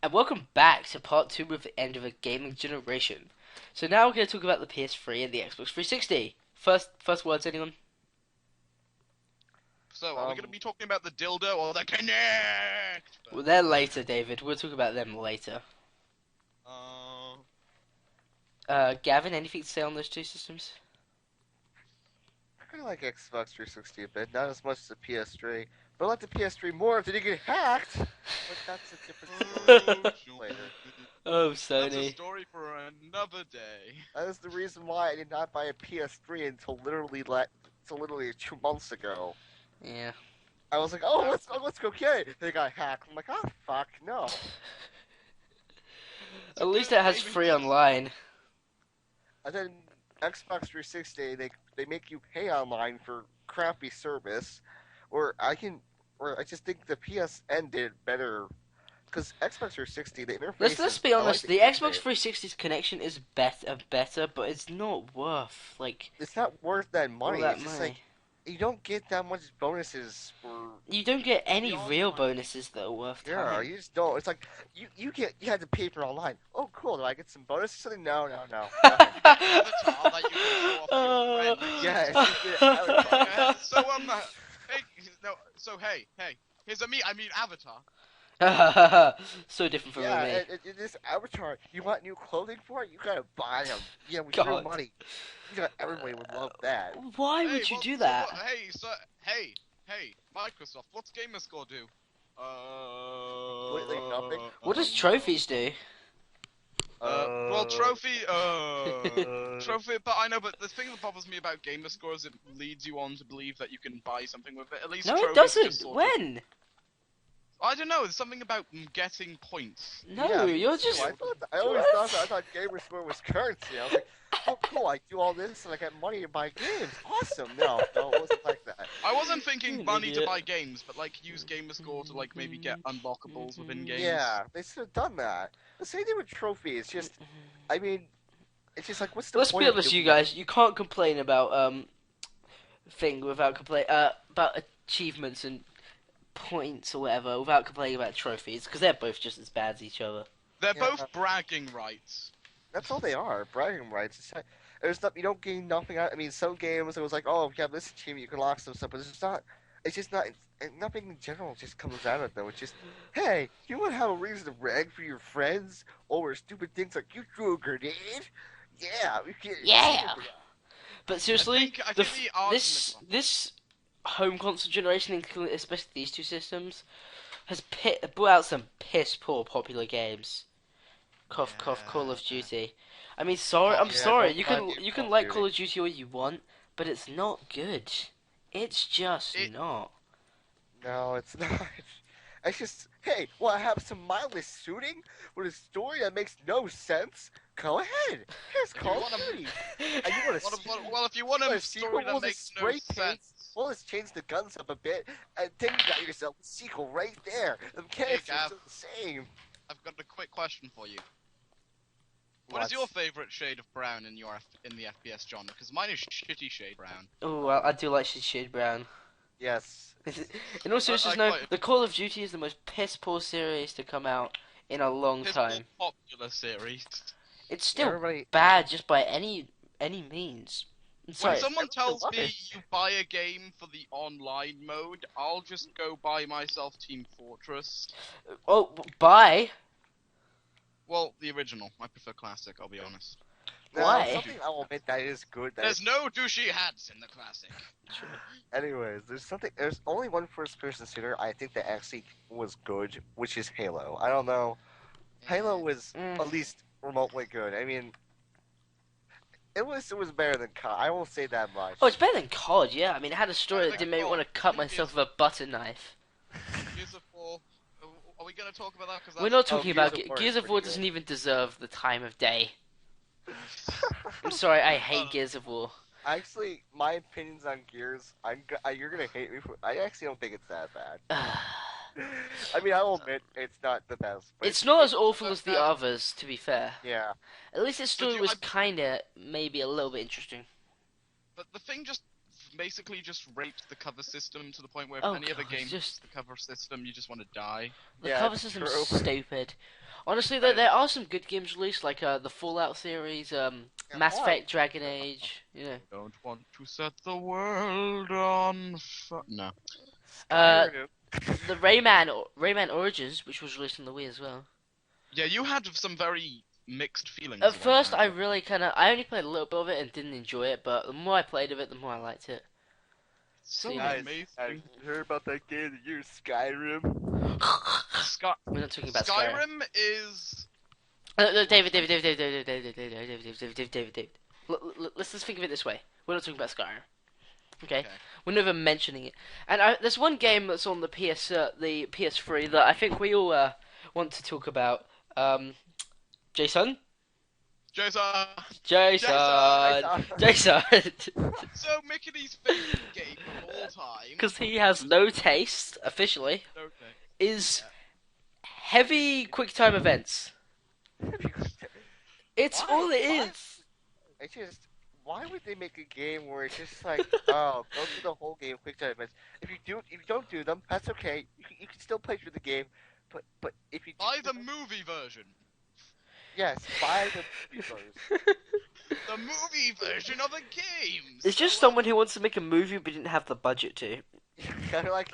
And welcome back to part 2 of the end of a gaming generation. So now we're going to talk about the PS3 and the Xbox 360. First words, anyone? So, are we going to be talking about the dildo or the Kinect? Well, they're later, David. We'll talk about them later. Gavin, anything to say on those two systems? I kind of like Xbox 360 a bit, not as much as the PS3. But I like the PS3 more if they didn't get hacked. But that's a different story later. Oh, That's a Sony. story for another day. That is the reason why I did not buy a PS3 until literally 2 months ago. Yeah. I was like, oh, let's go get it. They got hacked. I'm like, oh fuck, no. At least it has free online. And then Xbox 360, they make you pay online for crappy service, or I just think the PSN did better. Because Xbox 360, the interface. Let's be honest. like The Xbox 360's connection is better, but it's not worth It's not worth that money. all that It's just money. like you don't get that much bonuses for. You don't get any Beyond real money. bonuses that are worth Yeah, time. you just don't. It's like you had to pay for online. Oh, cool. Do I get some bonuses? Something? No. Avatar that you can show off to your friends. Yes, you get Avatar. Hey, here's I mean Avatar. So different from me. Yeah, and this Avatar, you want new clothing for it? You gotta buy them. Yeah, with real God. money. Everybody would love that. Why Hey, would you what- do so that? what- hey, Microsoft, what's Gamerscore do? Completely nothing. What does trophies do? Well, trophy, but I know, but the thing that bothers me about Gamerscore is it leads you on to believe that you can buy something with it. At least No, it trophies are just doesn't. sort of- When? I don't know, there's something about getting points. No, Yeah, you're me too. just. I always thought that. I thought Gamerscore was currency. I was like, oh, cool. I do all this and I get money to buy games. Awesome. No, it wasn't like that. I wasn't thinking You're an money to idiot. buy games, but like use Gamerscore to like maybe get unlockables within games. Yeah, they should have done that. The same thing with trophies. Just, I mean, it's just like, what's the Let's point be of honest, you doing guys. You can't complain about about achievements and points or whatever without complaining about trophies because they're both just as bad as each other. They're Yeah. both bragging rights. That's all they are, bragging rights. It's like, there's not, you don't gain nothing out. I mean, some games it was like, oh, you have this achievement, you can lock some stuff, but it's just not. It's just not. Nothing in general just comes out of them. It's just, hey, you want to have a reason to brag for your friends over stupid things like you threw a grenade? Yeah, we can. Yeah. But seriously, I think the argument- this home console generation, including especially these two systems, has brought out some piss poor popular games. Cough cough, Call of Duty. I mean, sorry, I'm Yeah, sorry. don't You buy can new you Call can of like Duty. Call of Duty all you want, but it's not good. It's just not. No, it's not. It's just, hey, want to have some mindless shooting with a story that makes no sense? Go ahead. Here's Call of wanna- Duty. And you want to Well, if you want a Well, story sequel that was a makes no spray paint. sense. Well, let's change the guns up a bit, and then you got yourself a sequel right there. The mechanics are Gav. still the same. I've got a quick question for you. What is your favorite shade of brown in the FPS genre? Because mine is shitty shade brown. Oh, well, I do like shade brown. Yes. In all seriousness, I no, quite- the Call of Duty is the most piss poor series to come out in a long His time. more popular series. It's still Everybody. bad just by any means. I'm sorry. When someone tells love me it. you buy a game for the online mode, I'll just go buy myself Team Fortress. Oh, bye. Well, the original. I prefer classic, I'll be honest. Now, Why? something I'll admit that is good. There's no douchey hats in the classic. Anyways, There's only one first-person shooter I think that actually was good, which is Halo. I don't know. Halo was at least remotely good. I mean, it was better than COD. I won't say that much. Oh, it's better than COD, yeah. I mean, it had a story that didn't make me want to cut myself with a butter knife. Gears of War. Are we going to talk about that? Cause We're not that's- talking Gears about of War is Gears of pretty War good. doesn't even deserve the time of day. I'm sorry, I hate Gears of War. Actually, my opinions on Gears, you're gonna hate me for. I actually don't think it's that bad. I mean, I'll admit it's not the best. But It's not as awful not as the bad. others, to be fair. Yeah. At least its story you- was I- kinda, maybe a little bit interesting. But the thing just basically just raped the cover system to the point where if Oh, any other God, game just- the cover system, you just want to die. The Yeah, cover it's system's true. stupid. Honestly, though, there are some good games released, like the Fallout series, Mass Effect, Dragon Age. You know, Don't want to set the world on fire. No. uh, Skyrim. the Rayman Origins, which was released on the Wii as well. Yeah, you had some very mixed feelings. At about first, that. I really I only played a little bit of it and didn't enjoy it, but the more I played of it, the more I liked it. So See, Guys, amazing. I heard about that game that you Skyrim. We're not talking about Skyrim. Skyrim is. David. Let's just think of it this way. We're not talking about Skyrim. Okay? We're never mentioning it. And there's one game that's on the PS3 that I think we all want to talk about. Jason? Jason. Jason. Jason. So Mickey's favorite game of all time. Because he has no taste, officially, Okay. is heavy QuickTime events. It's all it is. It's just, why would they make a game where it's just like, oh, go through the whole game, quick time events. If you don't do them, that's okay. You can still play through the game, but if you Buy do the movie version. yes, buy the movie version. The movie version of a game. It's just So, someone who wants to make a movie but didn't have the budget to. Kind of like,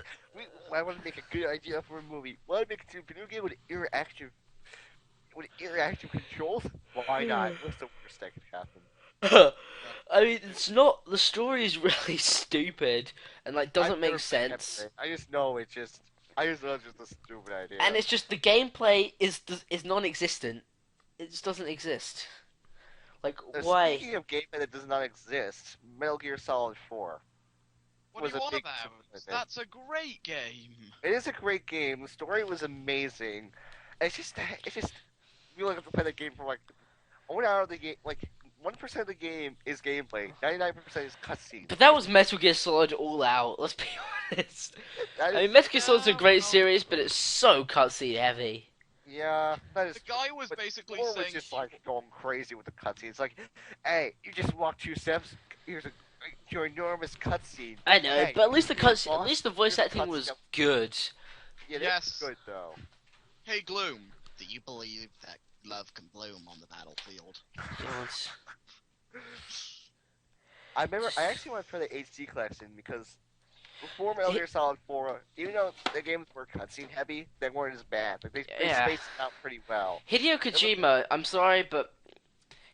I want to make a good idea for a movie. Want to make a video game with interactive controls? Why not? What's the worst that could happen? I mean, it's not. The story is really stupid and doesn't I've make never played sense. Everything. I just know it's just a stupid idea. And it's just the gameplay is non-existent. It just doesn't exist. Why? Speaking of gameplay that does not exist, Metal Gear Solid 4. what was do you a want big about? disappointment. That's a great game. It is a great game. The story was amazing. It's just you only have to play the game for 1 hour of the game. 1% of the game is gameplay. 99% is cutscenes. But that was Metal Gear Solid all out. Let's be honest. That I is, mean, Metal Gear Solid's a great series, but it's so cutscene heavy. yeah, that is. The guy was but basically 4 was saying just going crazy with the cutscenes. Hey, you just walk 2 steps. Here's your enormous cutscene. I know, Hey, but at least boss, the voice here's a acting was cutscene. good. Yeah, Yes. that's good though. Hey Gloom, do you believe that love can bloom on the battlefield? God. I actually want to try the HD collection because before Metal Gear Solid 4, even though the games were cutscene heavy, they weren't as bad. They Yeah. spaced it out pretty well. Hideo Kojima, I'm sorry, but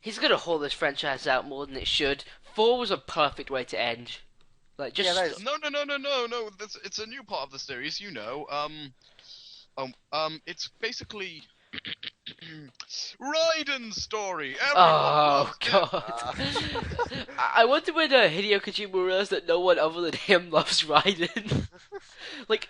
he's gonna haul this franchise out more than it should. 4 was a perfect way to end. Just Yeah, that is- No. It's a new part of the series, you know. It's basically Raiden's story. Everyone oh loves it. god. I wonder when Hideo Kojima realized that no one other than him loves Raiden.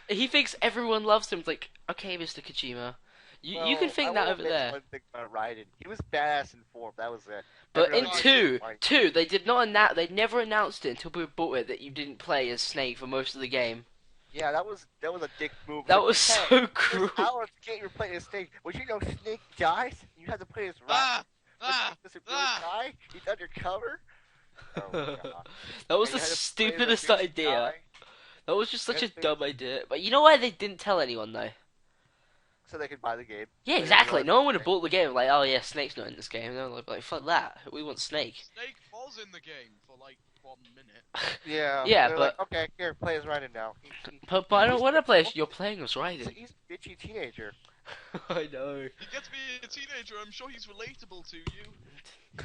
He thinks everyone loves him. It's okay, Mr. Kojima, you can think that over there. One thing about Raiden. He was badass in 4, that was it. But in Everyone- two, they did not announce. They never announced it until we bought it that you didn't play as Snake for most of the game. Yeah, that was a dick move. That was so Hey, cruel. this hour of the game you're playing as Snake. Would you know Snake dies? You have to play as Raiden. Does it really die? He's undercover? Oh my god. That was And the you had to play as a stupidest bitch idea. guy, That was just such a Everything- dumb idea. But you know why they didn't tell anyone though? So they could buy the game. Yeah, exactly. No one would have bought the game. Oh yeah, Snake's not in this game. And they're like, fuck that. We want Snake. Snake was in the game for 1 minute. Yeah. Yeah, they're but- like, okay, here, play as Raiden now. But I don't want to play. You're playing as He's Raiden. a bitchy teenager. I know. He gets to be a teenager. I'm sure he's relatable to you.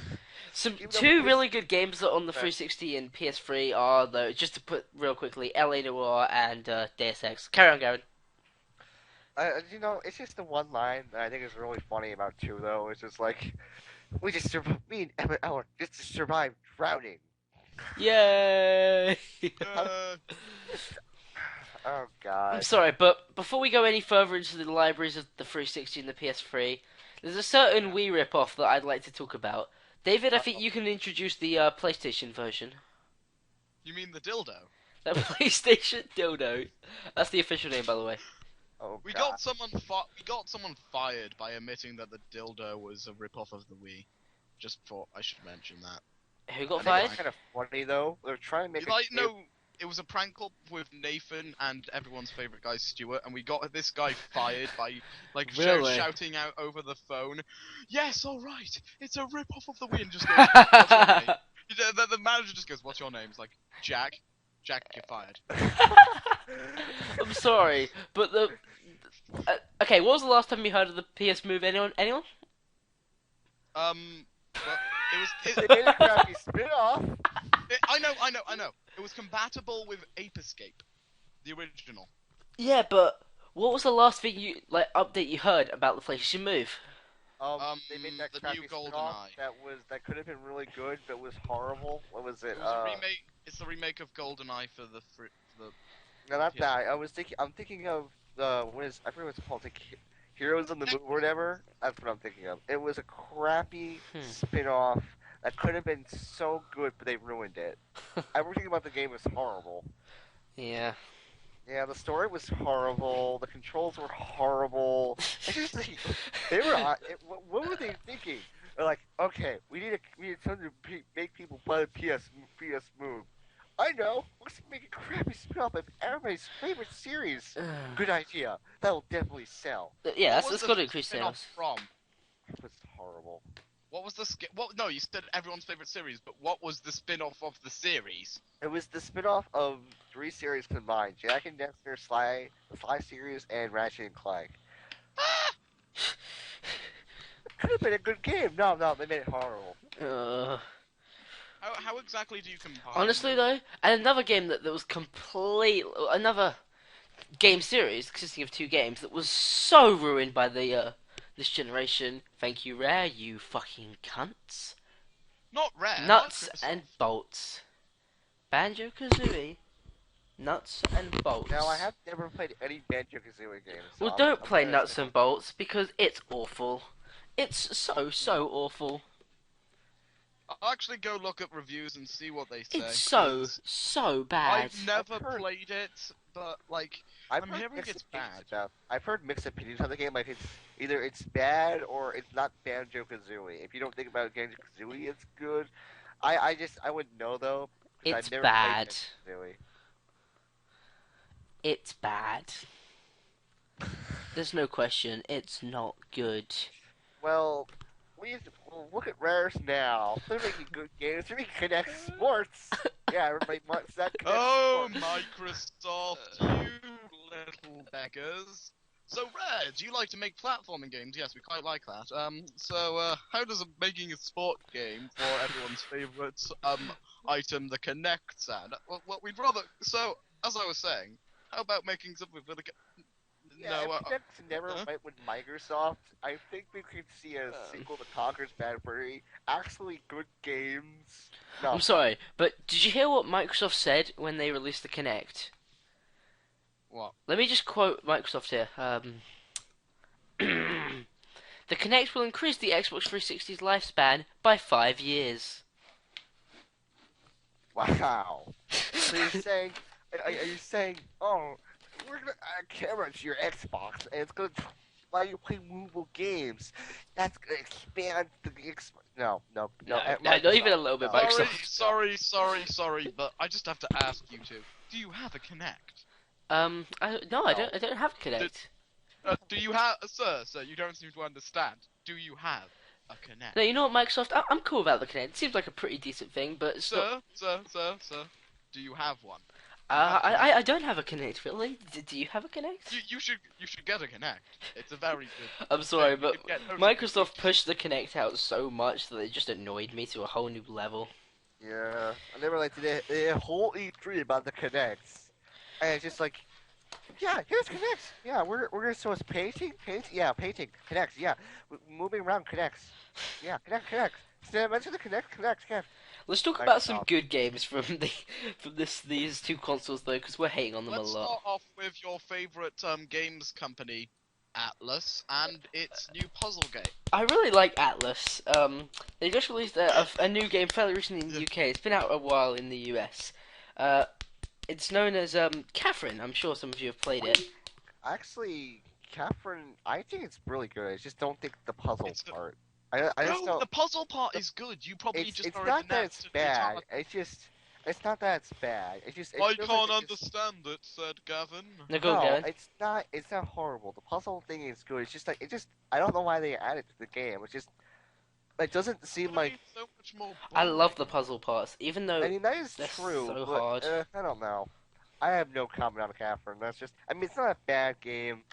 Some Even though two this- really good games that on the Right. 360 and PS3 are though. Just to put real quickly, LA Noire and Deus Ex. Carry on, Gavin. It's just the one line that I think is really funny about 2, though. It's just me and Emmett Eller just survived drowning. Yay! Uh, Oh god. I'm sorry, but before we go any further into the libraries of the 360 and the PS3, there's a certain Wii rip-off that I'd like to talk about. David, I think you can introduce the PlayStation version. you mean the dildo? The PlayStation dildo. That's the official name, by the way. Oh We god. got someone fired by admitting that the dildo was a rip-off of the Wii. Just thought I should mention that. Who I got think fired? it's kind of funny though. They're trying to make You a game. It was a prank call with Nathan and everyone's favorite guy, Stuart, and we got this guy fired by Really? shouting out over the phone, "Yes, all right, it's a rip-off of the Wii," and just goes, "What's your name?" The manager just goes, "What's your name?" It's like, Jack. Jack, you're fired. I'm sorry, but okay, what was the last time you heard of the PS Move? Anyone? Well, They made a crappy spin-off. I know. It was compatible with Ape Escape, the original. Yeah, but what was the last thing update you heard about the PlayStation Move? They made that the crappy new spin-off GoldenEye. that could have been really good, but was horrible. What was it? It was a remake. It's the remake of GoldenEye for the No, not PS3. that. I'm thinking of I forget what it's called. Like Heroes in the Move or whatever. That's what I'm thinking of. It was a crappy spin-off that could have been so good, but they ruined it. Everything about the game was horrible. Yeah. Yeah, the story was horrible. The controls were horrible. It's just like, they were. What were they thinking? They're like, okay, we need something to make people play the PS Move. I know. Let's make a crappy spin-off of everybody's favorite series. Good idea. That'll definitely sell. Yeah, that's got to increase sales. From? It was horrible. What was the no, you said everyone's favorite series, but what was the spin-off of the series? It was the spin-off of 3 series combined: Jak and Daxter, Sly, the Sly series, and Ratchet and Clank. It could have been a good game. No, they made it horrible. How exactly do you combine? Honestly, though, and another game that was another game series consisting of 2 games that was so ruined by the this generation. Thank you, Rare, you fucking cunts. Not Rare. Nuts and bolts. Banjo-Kazooie. Nuts and bolts. Now, I have never played any Banjo-Kazooie games. So Well, don't play Nuts and Bolts because it's awful. It's so awful. I'll actually go look at reviews and see what they say. It's so bad. I've never played it, but I'm hearing it's bad. I've heard mixed opinions on the game. Like either it's bad or it's not Banjo-Kazooie. If you don't think about Banjo-Kazooie, it's good. I wouldn't know though. It's I've never bad. Played Banjo-Kazooie. It's bad. There's no question. It's not good. Well, look at Rare's now. They're making good games. They're making Connect Sports. Yeah, everybody wants that Connect Sports. Microsoft, you little beggars. So, Rare, do you like to make platforming games? Yes, we quite like that. So, how does making a sport game for everyone's favourite item, the Kinect, sound? Well, we'd rather... So, as I was saying, how about making something for the... Yeah, if Kinect never went with Microsoft, I think we could see a sequel to Conker's Bad Furry. Actually good games. No. I'm sorry, but did you hear what Microsoft said when they released the Kinect? What? Let me just quote Microsoft here. The Kinect will increase the Xbox 360's lifespan by 5 years. Wow. So you're saying, are you saying, oh, we're gonna add a camera to your Xbox, and it's gonna allow you to play movable games. That's gonna expand the Xbox. No, not even a little bit, Microsoft. Sorry, but I just have to ask you two. Do you have a Kinect? I don't have Kinect. Do you have, sir? You don't seem to understand. Do you have a Kinect? No, you know what, Microsoft? I'm cool about the Kinect. It seems like a pretty decent thing, but it's Sir, do you have one? I don't have a Kinect, really. Do you have a Kinect? You should get a Kinect. It's a very good... I'm sorry, but Microsoft pushed the Kinect out so much that it just annoyed me to a whole new level. Yeah, I never liked the whole E3 about the Kinects. And it's just like, yeah, here's Kinects. Yeah, we're gonna show us painting, painting, Kinects, yeah. Moving around Kinects. Yeah, Kinect. Mention the Kinect. Let's talk about some good games from these 2 consoles though, because we're hating on them a lot. Let's start off with your favorite games company, Atlas, and its new puzzle game. I really like Atlas. They just released a new game fairly recently in the UK. It's been out a while in the US. It's known as Catherine. I'm sure some of you have played it. Actually, Catherine, I think it's really good. I just don't think the puzzle part. The puzzle part is good. You probably it's not that it's bad. It's just It's not that it's bad. It just it I feels can't like it's understand it, said Gavin. No, go, no, Gavin. it's not. It's not horrible. The puzzle thing is good. It's just like it just. I don't know why they added to the game. It's just it doesn't seem Why like. so much more I love boring? the puzzle parts, even I though mean that is they're true, so but hard. I don't know. I have no comment on Catherine. That's just. I mean, it's not a bad game,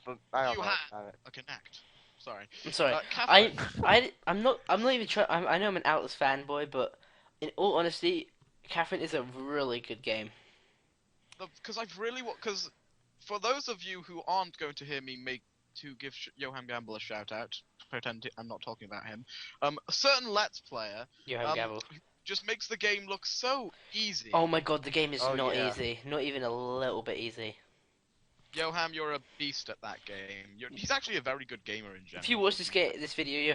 but I don't You know have about it. a Connect. Sorry. I'm sorry. Catherine. I'm not even trying. I know I'm an Atlas fanboy, but in all honesty, Catherine is a really good game. Because I've really because for those of you who aren't going to hear me give Johan Gamble a shout out, pretend I'm not talking about him. A certain Let's Player You have Gavel. just makes the game look so easy. Oh my god, the game is Oh, not yeah. easy. Not even a little bit easy. Johan, you're a beast at that game. He's actually a very good gamer in general. If you watch this video,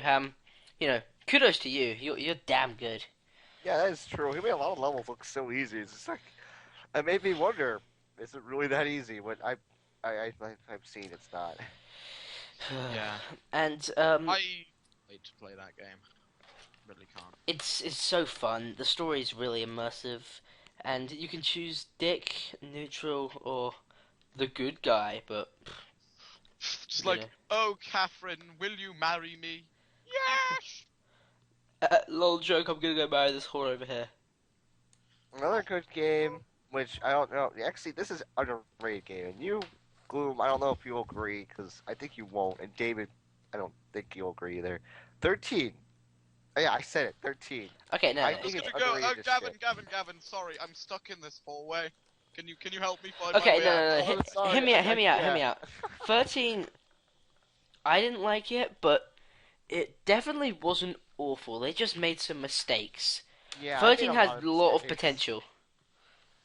you know, kudos to you. You're damn good. Yeah, that is true. He made a lot of levels look so easy. It's just like it made me wonder: is it really that easy? When I've seen it's not. Yeah. And I hate to play that game. Really can't. it's so fun. The story is really immersive, and you can choose Dick, neutral, or the good guy. But Just you like, know. oh, Catherine, will you marry me? Yes. Lol joke. I'm gonna go marry this whore over here. Another good game, which I don't know. Actually, this is underrated game. And you, Gloom, I don't know if you'll agree because I think you won't. And David, I don't think you'll agree either. 13. Oh, yeah, I said it. 13. Okay, no. I no. think Just it's gonna go. underrated as Gavin, shit. Gavin. Sorry, I'm stuck in this hallway. Can you help me find Okay, my way out? no. Oh, I'm sorry, Hear me out. Hear me out. yeah. Hear me out. 13. I didn't like it, but it definitely wasn't awful. They just made some mistakes. Yeah, I made 13 a has lot a lot of mistakes. potential.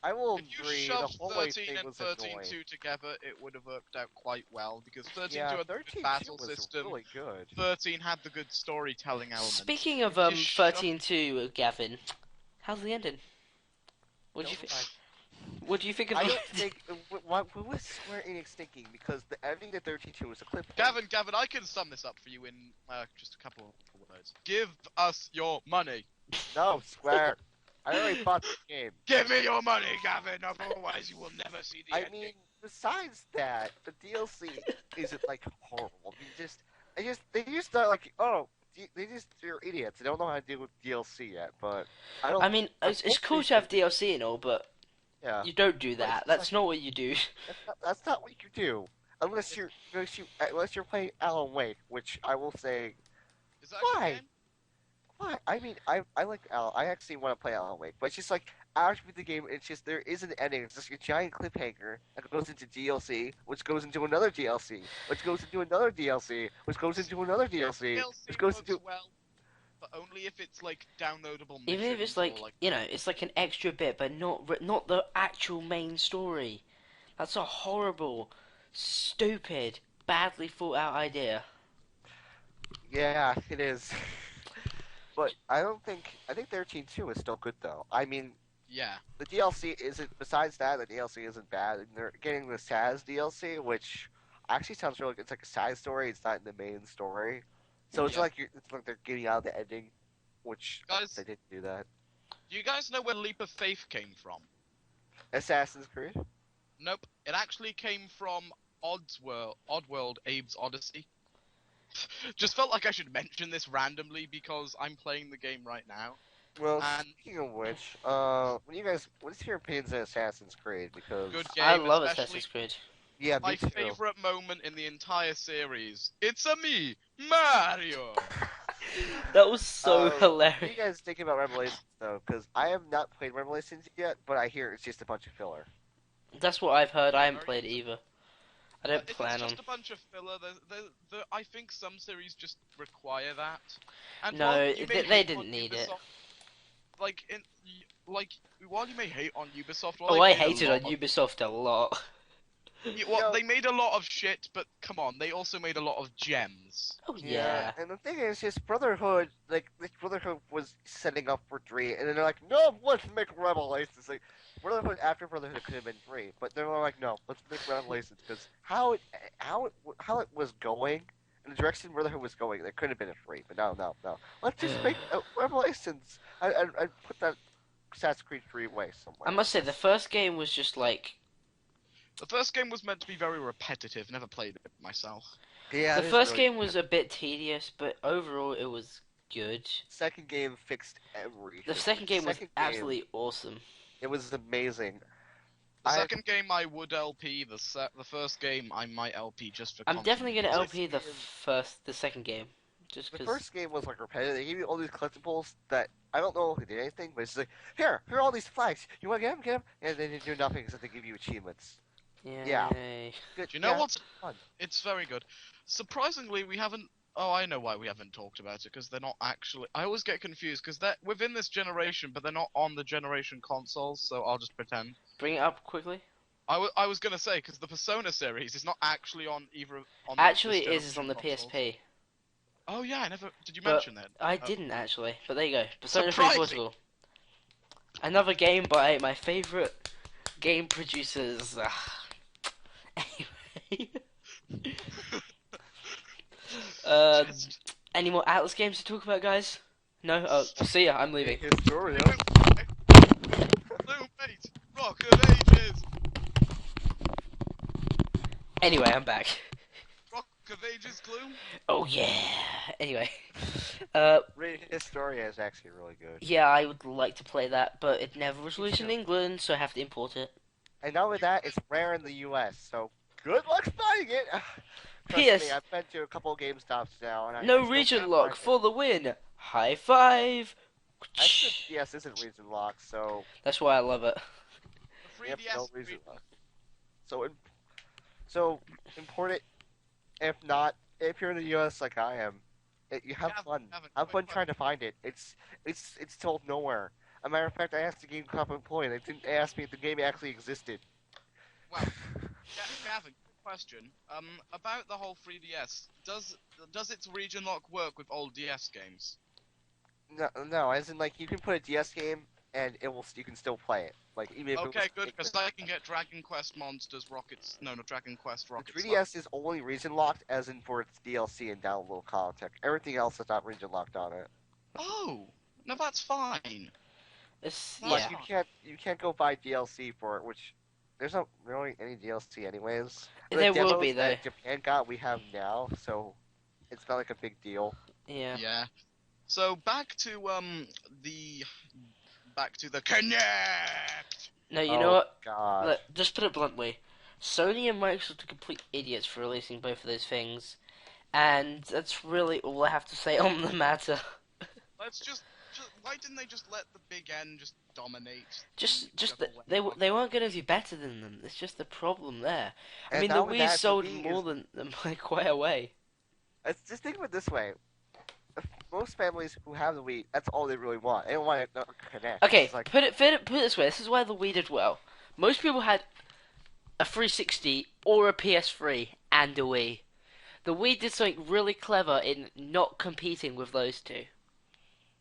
I will If you agree. The shoved hallway 13 thing and was 13 annoying. 2 together, it would have worked out quite well because 13 Yeah, had the 13 good battle was system. really good. 13 had the good storytelling element. Speaking of If you shoved- 13-2, Gavin, how's the ending? What do you think? What do you think of I the don't think. What was Square Enix thinking? Because the ending to 13-2 was a clip. Gavin, I can sum this up for you in just a couple of words. Give us your money. No, Square. I already bought the game. Give me your money, Gavin. Otherwise, you will never see the I ending. mean, besides that, the DLC isn't like horrible. They just thought like, oh, they're idiots. They don't know how to deal with DLC yet. But I don't. I mean, it's cool to have DLC and all, but Yeah. you don't do But it's that. just That's like- not what you do. That's not what you do. Unless you're playing Alan Wake, which I will say, Is that Why? a game? why? I mean, I like Alan. I actually want to play Alan Wake, but it's just like after the game, it's just there is an ending. It's just a giant cliffhanger that goes into DLC, which goes into another DLC, which goes into another DLC, which goes into another DLC, DLC which goes works into well, but only if it's like downloadable missions. Even if it's like, or, you know, it's like an extra bit, but not the actual main story. That's a horrible, stupid, badly thought out idea. yeah, it is. But I think 13-2 is still good though. I mean, yeah. the DLC isn't. Besides that, the DLC isn't bad. And they're getting the Saz DLC, which actually sounds really good. It's like a side story. It's not in the main story, so it's Yeah. it's like they're getting out of the ending, which Guys- they didn't do that. Do you guys know where Leap of Faith came from? Assassin's Creed. Nope. It actually came from Oddworld, Abe's Odyssey. Just felt like I should mention this randomly because I'm playing the game right now. Well, And- speaking of which, what's your opinions on Assassin's Creed? Because Good game. I love especially Assassin's Creed. yeah, My me too. favorite moment in the entire series. It's a me, Mario. That was so What do hilarious. you guys think about Revelations though? Because I have not played Revelations yet, but I hear it's just a bunch of filler. That's what I've heard. I haven't Very played it either. I don't If plan it's on. just a bunch of filler, I think some series just require that. And No, while you may they hate didn't on need it. Ubisoft, while you may hate on Ubisoft, Oh, I hated on Ubisoft a lot. They made a lot of shit, but come on, they also made a lot of gems. Oh yeah. And the thing is, just Brotherhood, Brotherhood was setting up for 3, and then they're like, no, let's make Revelations. Like, Brotherhood after Brotherhood could have been 3, but they were like, no, let's make Revelations, because how it was going, and the direction Brotherhood was going, there could have been a 3, but no. Let's just make Revelations. I put that Assassin's Creed 3 way somewhere. I must say, the first game was just like... The first game was meant to be very repetitive. Never played it myself. Yeah, The first game was a bit tedious, but overall it was good. Second game fixed everything. The second game was absolutely awesome. It was amazing. The second game I would LP. The first game I might LP just for. I'm definitely gonna LP the second game, just because. The first game was like repetitive. They gave you all these collectibles that I don't know if they did anything, but it's like, here are all these flags. You want to get them, and then you do nothing except they give you achievements. Yeah. Do Good. you know yeah, what's fun? It's very good. Surprisingly, we haven't. Oh, I know why we haven't talked about it, because they're not actually... I always get confused, because they're within this generation, but they're not on the generation consoles, so I'll just pretend. Bring it up quickly. I was gonna say, because the Persona series is not actually on either... Actually, it is on the consoles. PSP. Oh yeah, I never... Did you mention that? I didn't, actually, but there you go. Persona 3 Surprising. Portable. Another game by my favourite game producers. Anyway... any more Atlas games to talk about, guys? No? Oh, see ya, I'm leaving. Historia. Bloom 8, Rock of Ages! Anyway, I'm back. Rock of Ages, Gloom? Oh yeah! Anyway. Historia is actually really good. Yeah, I would like to play that, but it never was released in England, so I have to import it. And not only that, it's rare in the US, so good luck finding it! Trust PS. me, I've been to a couple of GameStops now, and No region lock for the win! High five! Yes, isn't region lock, so... That's why I love it. The Yep, 3DS no region lock. So import it. If not, if you're in the US like I am, you have fun. Have fun trying to find it. It's told nowhere. As a matter of fact, I asked the Game Cop employee, they didn't ask me if the game actually existed. Wow. Gavin, question. About the whole 3DS, does its region lock work with old DS games? No, as in like you can put a DS game and you can still play it. Like even if okay, good, because I can get Dragon Quest Monsters, Dragon Quest Rockets. The 3DS is only region locked, as in for its DLC and download content. Everything else is not region locked on it. Oh, no, that's fine. But you can't go buy DLC for it, which there's not really any DLC anyways. There will be though. That Japan got, we have now, so it's not like a big deal. Yeah. Yeah. So back to the Connect. No, you know what? God. Look, just put it bluntly, Sony and Microsoft are complete idiots for releasing both of those things, and that's really all I have to say on the matter. Let's just why didn't they just let the big N just dominate? They weren't going to do better than them. It's just the problem there. I mean, the now Wii that, sold the Wii more than them by quite a way. Just think of it this way. Most families who have the Wii, that's all they really want. They don't want to connect. Okay, like... put it this way. This is why the Wii did well. Most people had a 360 or a PS3 and a Wii. The Wii did something really clever in not competing with those two.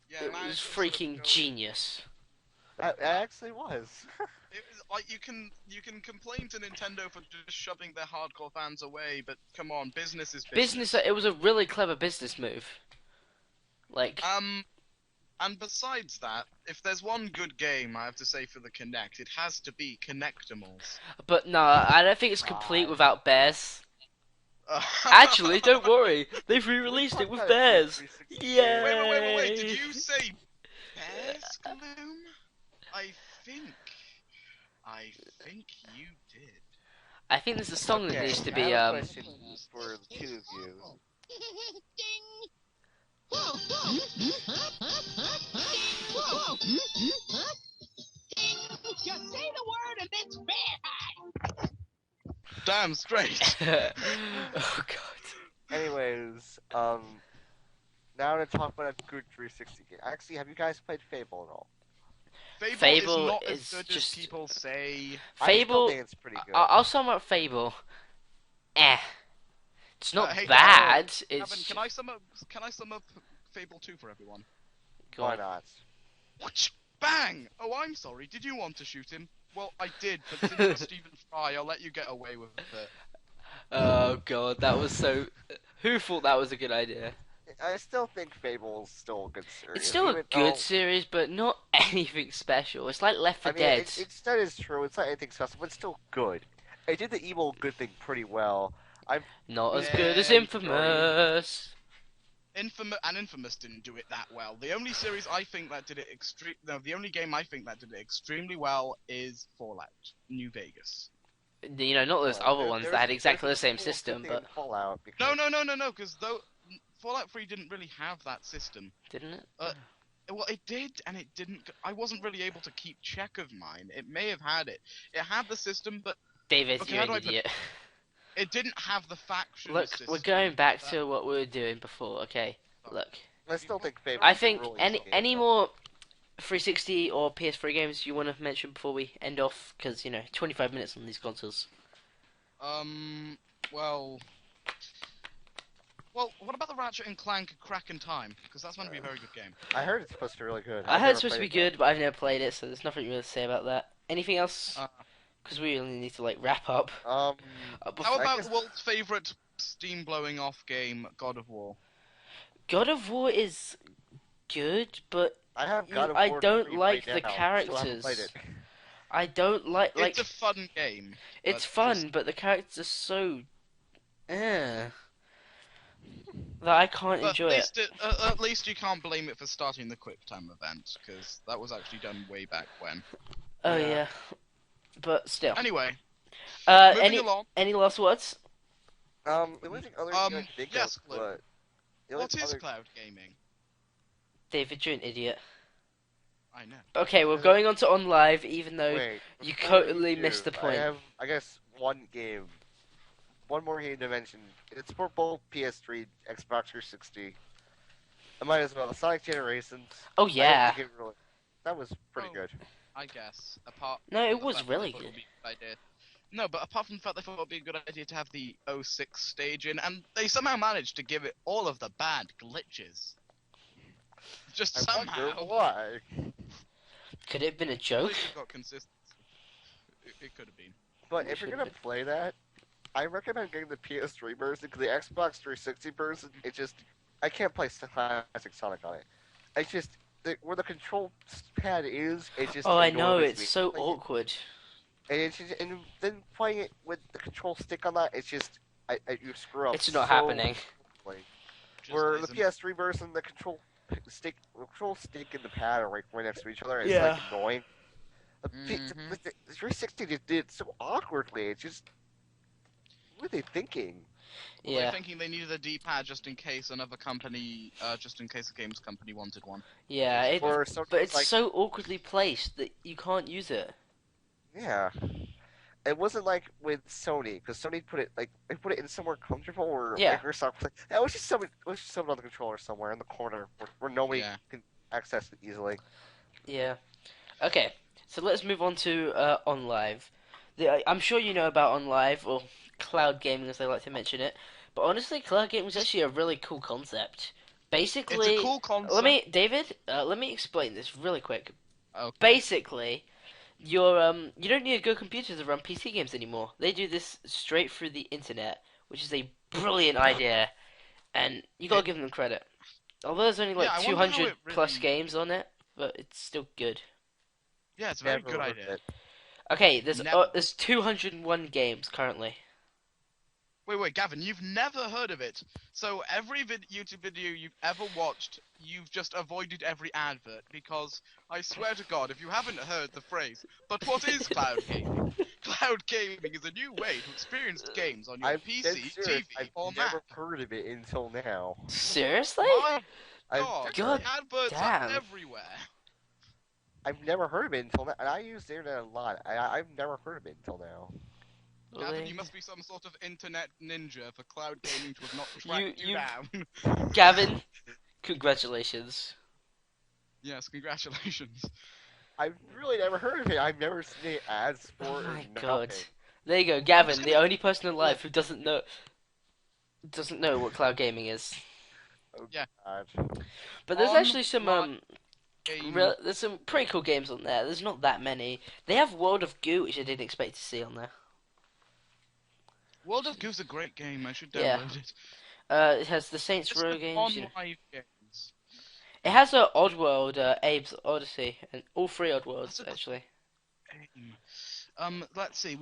Yeah, it was freaking genius. It actually was. It was like you can complain to Nintendo for just shoving their hardcore fans away, but come on, business is business. It was a really clever business move. Like and besides that, if there's one good game I have to say for the Kinect, it has to be Kinectimals. But no, I don't think it's complete without bears. Actually, don't worry, they've re-released it with bears. Yay! Wait, did you say bears, Gloom? I think you did. I think there's a song that needs to be I have a question for the two of you. Just say the word and it's fair. Damn straight. Oh god. Anyways, now I'm gonna talk about a good 360 game. Actually, have you guys played Fable at all? Fable is not as good as people say. Fable. I think it's pretty good. I'll sum up Fable. It's not Hey, bad. Gavin, can I sum up Fable 2 for everyone? Why not? Bang! Oh, I'm sorry. Did you want to shoot him? Well, I did, but since it's Stephen Fry, I'll let you get away with it. Oh god, that was so... Who thought that was a good idea? I still think Fable's still a good series. It's still a even good though, series, but not anything special. It's like Left 4 I mean, Dead. that is true. It's not anything special, but it's still good. It did the evil good thing pretty well. I'm Not as really good as Yeah, Infamous. Infamous didn't do it that well. The only series I think that did it the only game I think that did it extremely well is Fallout New Vegas. You know, not those well, other ones that had exactly the same there's a system, good thing but in Fallout. No, Because, because though Fallout 3 didn't really have that system. didn't it? Well, it did, and it didn't. I wasn't really able to keep check of mine. It may have had it. It had the system, but David, okay, you're how an do I put idiot. it didn't have the faction Look, system. we're going back to what we were doing before, okay? Look, I still think Fable. I think really any more 360 or PS3 games you want to mention before we end off? Because, 25 minutes on these consoles. Well, what about the Ratchet and Clank Crack in Time? Because that's going to be a very good game. I heard it's supposed to be really good. I heard it's supposed to be good, but I've never played it, so there's nothing really to say about that. Anything else? Because we really need to, wrap up. How about the world's favourite steam blowing off game, God of War? God of War is good, but I have God of I War don't 3 like right the now, so I characters. haven't played it. I don't like It's a fun game. it's but fun, just- but the characters are so that I can't But enjoy it. at least you can't blame it for starting the quick time event, because that was actually done way back when. Oh Yeah. yeah. But still. Anyway, moving any along. any last words? The only thing other thing I can think yes, of, Cliff. but the only What is other- cloud gaming? David, you're an idiot. I know. Okay, we're going on to OnLive, even though Wait, you before totally do, missed the point. I have, I guess, one more game to mention. It's for both PS3, Xbox 360. I might as well. Sonic Generations. Oh I don't yeah. think it really, that was pretty Oh. good. I guess. Apart. No, from it the was fact that they really thought it good. would be a good idea. No, but apart from the fact they thought it would be a good idea to have the 06 stage in, and they somehow managed to give it all of the bad glitches. Just I wonder somehow. why. Could it have been a At joke? least it got consistent. It could have been. But It if you're should've gonna been. play that, I recommend getting the PS3 version because the Xbox 360 version, I can't play classic Sonic on it. It's just where the control pad is. It just Oh, I know. annoys It's me. so Playing it- awkward. And it's just, and then playing it with the control stick on that, it's just you screw up. It's not so happening. quickly. Just Where the isn't. PS3 version, the control stick and the pad are right next to each other. It's Yeah. like annoying. Mhm. The 360 just did it so awkwardly. It's just what are they thinking? Well, Yeah. they're thinking they needed a D-pad just in case another company, just in case a games company wanted one. Yeah. Or something But it's like so awkwardly placed that you can't use it. yeah. It wasn't like with Sony because Sony put it they put it in somewhere comfortable or Yeah. Microsoft. It was just something. It was just something on the controller somewhere in the corner where nobody Yeah. can access it easily. Yeah. Okay. So let's move on to OnLive. I'm sure you know about OnLive or cloud gaming as they like to mention it. But honestly, cloud gaming is actually a really cool concept. Basically, It's a cool concept. David, let me explain this really quick. Okay. Basically, you don't need a good computer to run PC games anymore. They do this straight through the internet, which is a brilliant idea, and you gotta give them credit. Although there's only like Yeah, I wonder how 200 it plus really- games on it, but it's still good. Yeah, it's a very Never good heard of idea. it. Okay, Never- there's 201 games currently. Wait, Gavin, you've never heard of it. So every YouTube video you've ever watched, you've just avoided every advert because I swear to God, if you haven't heard the phrase, but what is cloud gaming? Cloud gaming is a new way to experience games on your I've PC, been serious. TV, I've or never Mac. heard of it until now. Seriously? My I've God, God the adverts damn. are everywhere. I've never heard of it until now, and I use the internet a lot. I've never heard of it until now. Gavin, you must be some sort of internet ninja for cloud gaming to have not tracked you down. Gavin, congratulations. Yes, congratulations. I've really never heard of it. I've never seen any ads for Oh it. or my god. nothing. There you go, Gavin, the only person alive who doesn't know what cloud gaming is. Oh, Yeah. God. But there's On actually some Game- there's some pretty cool games on there. There's not that many. They have World of Goo, which I didn't expect to see on there. World of Goo's a great game. I should Yeah. download it. It has the Saints Row games. You know. Onlive games. It has a Oddworld, Abe's Odyssey, and all three Oddworlds That's a actually. game. Let's see.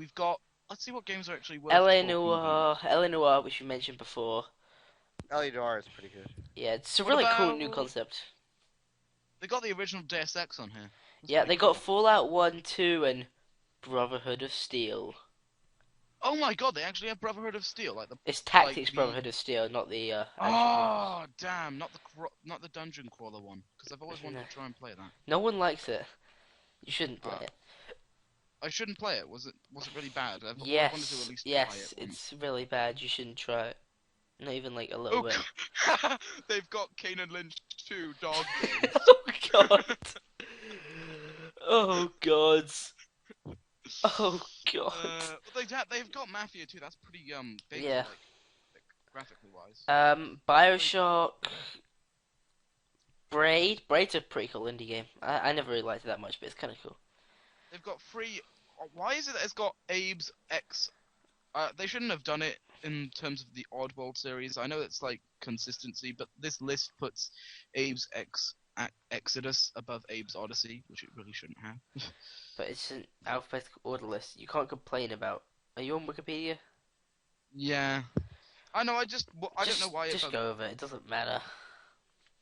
Let's see what games are actually worth LA talking about. Noir, LA Noir, which you mentioned before. LEDR is pretty good. Yeah, it's a What really cool new about- concept. They got the original Deus Ex on here. That's Yeah, pretty they cool. got Fallout 1, 2, and Brotherhood of Steel. Oh my god, they actually have Brotherhood of Steel, like the. It's Tactics the- Brotherhood of Steel, not the action Oh damn! Not the dungeon crawler one, because I've always wanted No. to try and play that. No one likes it. You shouldn't play Ah. it. I shouldn't play it. Was it really bad? I wanted to at Yes, least try yes, it once. it's really bad. You shouldn't try it. Not even like a little Oh, bit. God. They've got Kane and Lynch 2 dog days. Oh god. Oh god. Oh god. They've got Mafia 2. That's pretty big, Yeah. like graphically wise. Bioshock. Braid. Braid's a pretty cool indie game. I never really liked it that much, but it's kind of cool. They've got free. Why is it that it's got Abe's X? They shouldn't have done it in terms of the Oddworld series. I know it's like consistency, but this list puts Abe's Exodus above Abe's Odyssey, which it really shouldn't have. But it's an alphabetical order list. You can't complain about. Are you on Wikipedia? Yeah, I know. I don't know why Just it go over it. It doesn't matter.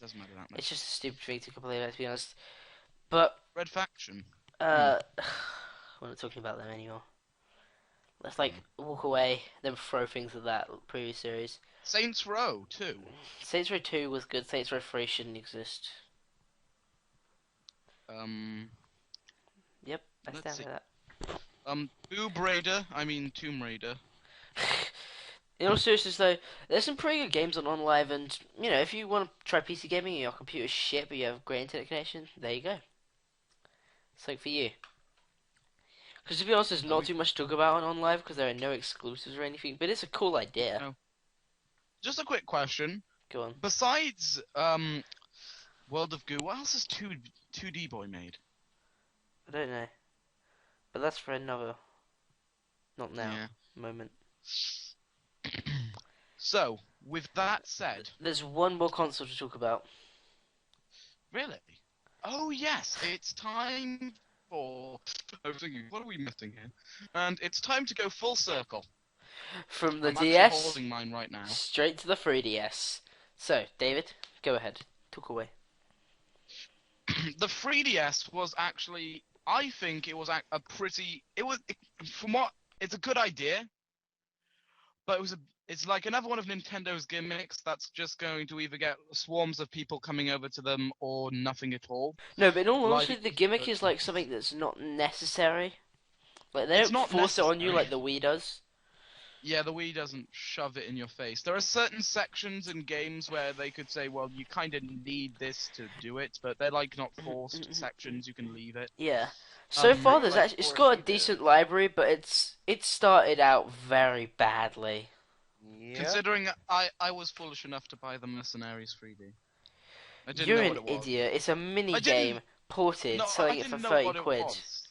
doesn't matter that much. It's just a stupid thing to complain about, to be honest. But Red Faction. we're not talking about them anymore. Let's like walk away, then throw things at that previous series. Saints Row 2. Saints Row 2 was good. Saints Row 3 shouldn't exist. Yep, I Let's stand see. by that. Tomb Raider. In all seriousness though, there's some pretty good games on OnLive, and you know, if you want to try PC gaming and your computer's shit but you have a great internet connection, there you go. It's like for you. Because to be honest, there's not too much to talk about on OnLive because there are no exclusives or anything, but it's a cool idea. No. Just a quick question. Go on. Besides World of Goo, what else has 2D Boy made? I don't know. But that's for another, not now, Yeah. moment. So, with that said, There's one more console to talk about. really? Oh yes, it's time for. I was thinking, what are we missing here? And it's time to go full circle. From the I'm actually DS holding mine right now. straight to the 3DS. So, David, go ahead. Talk away. The 3DS was actually, I think it was a pretty. It's a good idea, but it's like another one of Nintendo's gimmicks that's just going to either get swarms of people coming over to them or nothing at all. No, but in all Like- honesty, the gimmick is like something that's not necessary. Like, they It's don't not force it on you necessary. like the Wii does. Yeah, the Wii doesn't shove it in your face. There are certain sections in games where they could say, well, you kind of need this to do it, but they're like not forced sections, you can leave it. Yeah. So far, pretty there's much actually, it's force got a you to. decent library, but it started out very badly. Yeah. Considering I was foolish enough to buy the Mercenaries 3D. I didn't You're know an what it was. idiot. It's a mini I didn't- game ported, No, selling I it for didn't know 30 what it quid. was.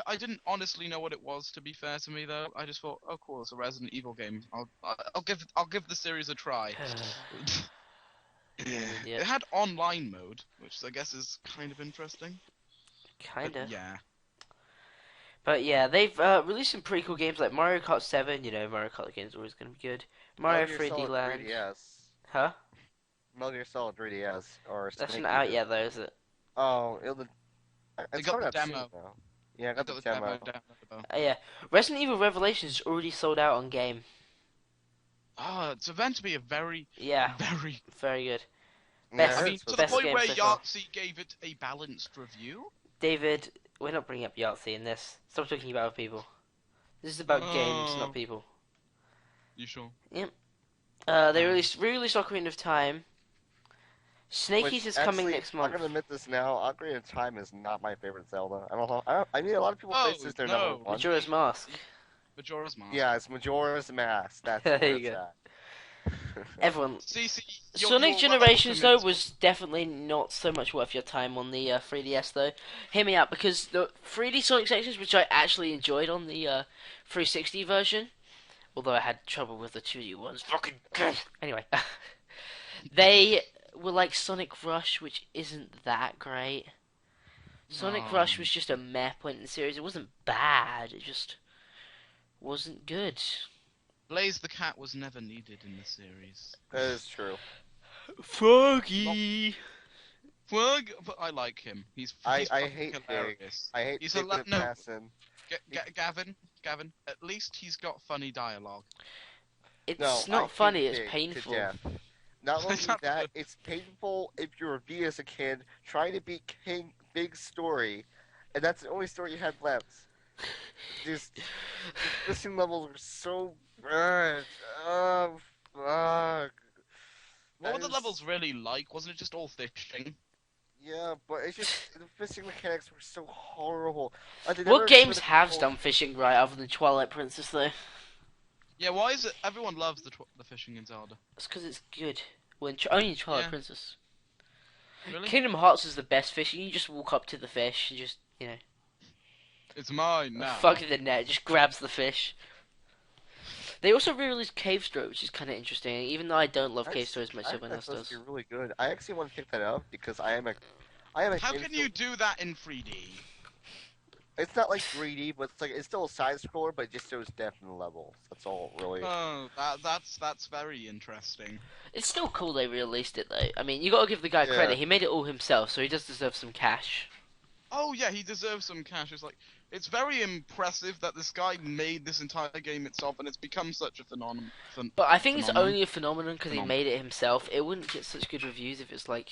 I didn't honestly know what it was, to be fair to me though. I just thought, oh cool, it's a Resident Evil game. I'll give the series a try. Idiot. It had online mode, which I guess is kind of interesting. But Kinda. yeah. But yeah, they've released some pretty cool games like Mario Kart 7. You know, Mario Kart games are always going to be good. Mario Metal Gear 3D Solid Land. 3DS. Huh? Metal Gear Solid 3DS. Or That's Snake not out Eater. yet, though, is it? Oh, it's got coming the up soon, demo. though. Yeah, I got the the demo. downloadable. Yeah. Resident Evil Revelations is already sold out on game. Oh, it's meant to be a very, Yeah, very. very good. Yeah, Best- I I heard mean, it's to the best point game where so far. Yahtzee gave it a balanced review. David, we're not bringing up Yahtzee in this. Stop talking about other people. This is about games, Oh. not people. You sure? They re-released Ocarina of Time. Snake Which, Eater's coming actually, next I'm month. gonna admit this now. Ocarina of Time is not my favorite Zelda. I don't know. I mean, a lot of people Oh, say this is their no. number one. Majora's Mask. Majora's Mask. Yeah, it's Majora's Mask. That's There where you it's go. at. Everyone. CC, Sonic Generations though was definitely not so much worth your time on the 3DS though. Hear me out, because the 3D Sonic sections, which I actually enjoyed on the 360 version, Although I had trouble with the 2D ones. Fucking anyway, they were like Sonic Rush, which isn't that great. Sonic Rush was just a meh point in the series. It wasn't bad. It just wasn't good. Blaze the cat was never needed in the series. That is true. Froggy. Frog, but I like him. He's I fucking hate hilarious. I hate He's Big with no. Assassin. Gavin. At least he's got funny dialogue. It's No, I not hate funny. It's Big to painful. death. Not only It's not that, good. it's painful if you're a V as a kid trying to beat King Big's story, and that's the only story you had left. Just the fishing levels are so bad. Oh fuck. What were That the is- levels really like? Wasn't it just all fishing? Yeah, but it's just the fishing mechanics were so horrible. They never What games explained the have controls. done fishing right other than Twilight Princess though? Yeah, why is it everyone loves the fishing in Zelda? It's because it's good. Well, only in Twilight Yeah. Princess. Really? Kingdom Hearts is the best fishing. You just walk up to the fish and just, It's mine now. fuck the net, just grabs the fish. They also re-released Cave Story, which is kind of interesting. Even though I don't love Cave Story as much as I everyone think else that's does. supposed to be really good. I actually want to pick that up because I am a How Cave can you Story- do that in 3D? It's not like 3D, but it's still a side scroller, but it just shows depth in the levels. That's all really. Oh, that's very interesting. It's still cool they re-released it though. I mean, you gotta give the guy Yeah. credit. He made it all himself, so he does deserve some cash. Oh yeah, he deserves some cash. It's very impressive that this guy made this entire game itself, and it's become such a phenomenon. But I think it's Phenomenon. only a phenomenon because he made it himself. It wouldn't get such good reviews if it's like...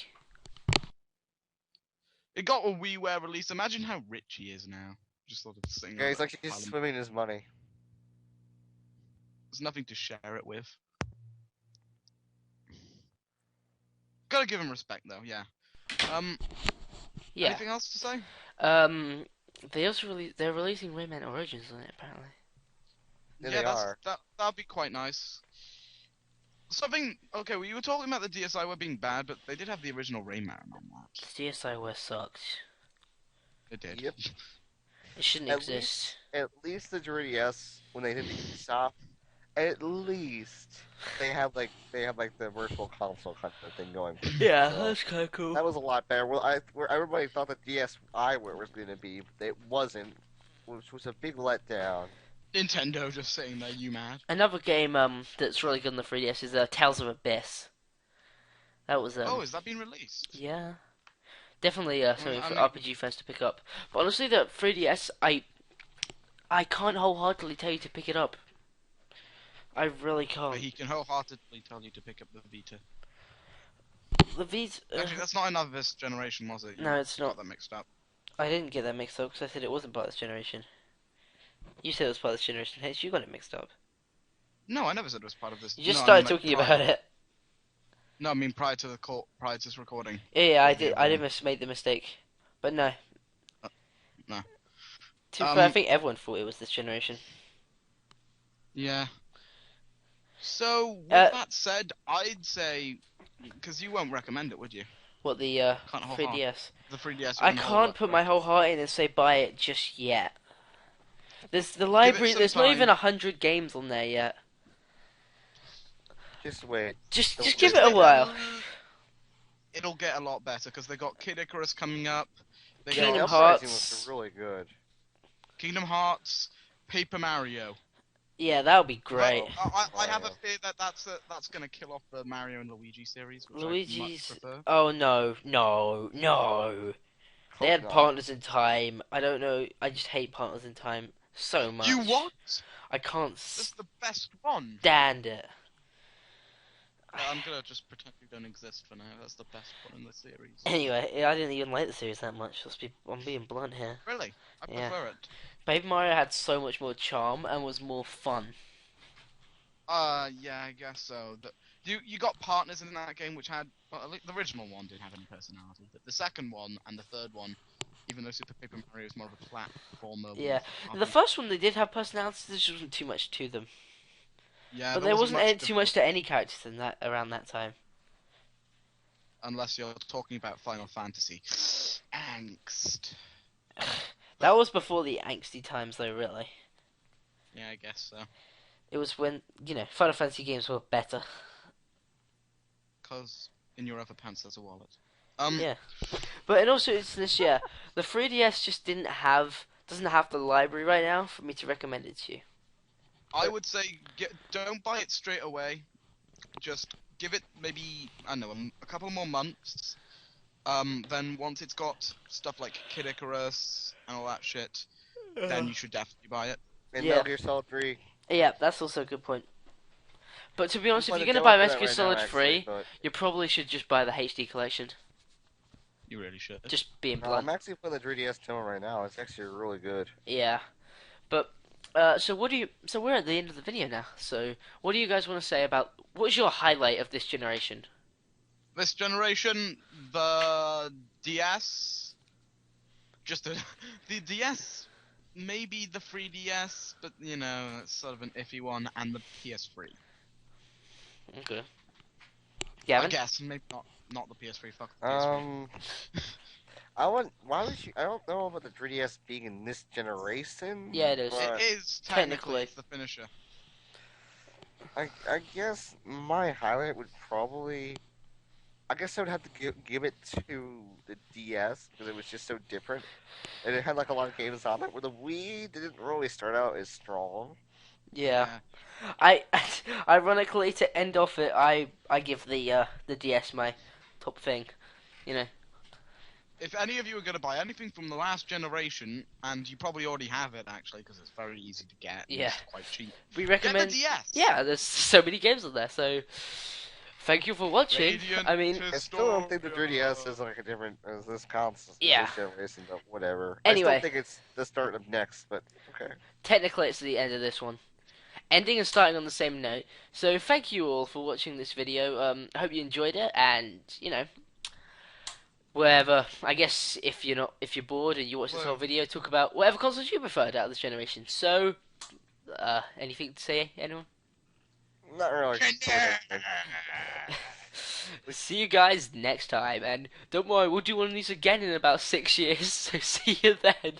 It got a WiiWare release. Imagine how rich he is now. Just sort of sitting. Yeah, he's there, actually just piling- swimming in his money. There's nothing to share it with. Gotta give him respect though. Yeah. Yeah. Anything else to say? They also they're releasing Rayman Origins on it apparently. Yeah, they are. That'd be quite nice. Something. Okay, well, you were talking about the DSiWare being bad, but they did have the original Rayman on that. DSiWare sucked. It did. Yep. It shouldn't At exist. At least the 3DS, when they did the eShop, at least they have like the virtual console kind of thing going. Yeah, So, that's kind of cool. that was a lot better. Where everybody thought the DSi was going to be, it wasn't, which was a big letdown. Nintendo just sitting there, you mad? Another game that's really good on the 3DS is Tales of Abyss. That was Oh, is that being released? yeah, definitely something I for mean- RPG fans to pick up. But honestly, the 3DS, I can't wholeheartedly tell you to pick it up. I really can't. But he can wholeheartedly tell you to pick up the Vita. The V's. Actually, that's not another this generation, was it? You No, it's got not. that mixed up. I didn't get that mixed up because I said it wasn't part of this generation. You said it was part of this generation. Hey, you got it mixed up. No, I never said it was part of this. You just No, I started mean, like, talking prior- about it. No, I mean prior to this recording. Yeah, I Or the did. other I did one. make the mistake, but no. No. To be fair, I think everyone thought it was this generation. Yeah. So with that said, I'd say because you won't recommend it, would you? What the Can't hold 3DS? The 3DS. I wouldn't hold can't up put for my it. whole heart in and say buy it just yet. There's the library. some There's not even time. 100 games on there yet. Just wait. Just Just give Just it a wait, while. It'll get a lot better because they got Kid Icarus coming up. They Kingdom the got uprising Hearts. was really good. Kingdom Hearts, Paper Mario. Yeah, that would be great. I have a Mario. fear that that's gonna kill off the Mario and Luigi series, which I Luigi's. much prefer. Oh no, no, no. They Hope had not. Partners in Time. I don't know. I just hate Partners in Time so much. You what? I can't That's the best one. stand it. I'm gonna just pretend you don't exist for now. That's the best one in the series. Anyway, I didn't even like the series that much. I'm being blunt here. Really? I Yeah. prefer it. Paper Mario had so much more charm and was more fun. Yeah, I guess so. You got partners in that game which had the original one didn't have any personality, but the second one and the third one, even though Super Paper Mario is more of a platformer. Yeah. with The RPG, first one they did have personalities. There just wasn't too much to them. yeah, But there wasn't much too much to any characters in that around that time. unless you're talking about Final Fantasy. Angst. That was before the angsty times, though. Really. Yeah, I guess so. It was when, Final Fantasy games were better. Because in your other pants there's a wallet. Yeah. But and also it's this year. The 3DS just doesn't have the library right now for me to recommend it to you. I would say don't buy it straight away. Just give it maybe, I don't know, a couple more months. Then once it's got stuff like Kid Icarus and all that shit, then you should definitely buy it. And Yeah. Metal Gear Solid 3. Yeah, that's also a good point. But to be honest, if I'm you're playing gonna the buy demo Metal for Gear that Solid right now, 3, actually, you probably should just buy the HD collection. You really should. Just being but blunt. I'm actually playing the 3DS demo right now. It's actually really good. Yeah. But so we're at the end of the video now. So what do you guys want to say about what's your highlight of this generation? This generation, the DS, the DS, maybe the 3DS, but it's sort of an iffy one, and the PS3. Okay. I Gavin? guess maybe not the PS3. Fuck the PS3. I don't know about the 3DS being in this generation. Yeah, it is. but It is technically. it's the finisher. I guess my highlight would probably. I guess I would have to give it to the DS because it was just so different, and it had like a lot of games on it. Where the Wii didn't really start out as strong. Yeah. I ironically to end off it, I give the DS my top thing. If any of you are going to buy anything from the last generation, and you probably already have it actually, because it's very easy to get, and Yeah. it's quite cheap. We Get recommend. the DS. Yeah, there's so many games on there. So thank you for watching. Radiant I mean, I still don't think the 3DS is like a different as this console. Yeah. This generation, but whatever. Anyway. I still think it's the start of next, but okay. technically it's the end of this one. Ending and starting on the same note. So thank you all for watching this video. I hope you enjoyed it, and wherever. I guess if you're bored and you watch this whole video, talk about whatever consoles you preferred out of this generation. So, anything to say, anyone? Not really. See you guys next time, and don't worry, we'll do one of these again in about 6 years. So see you then.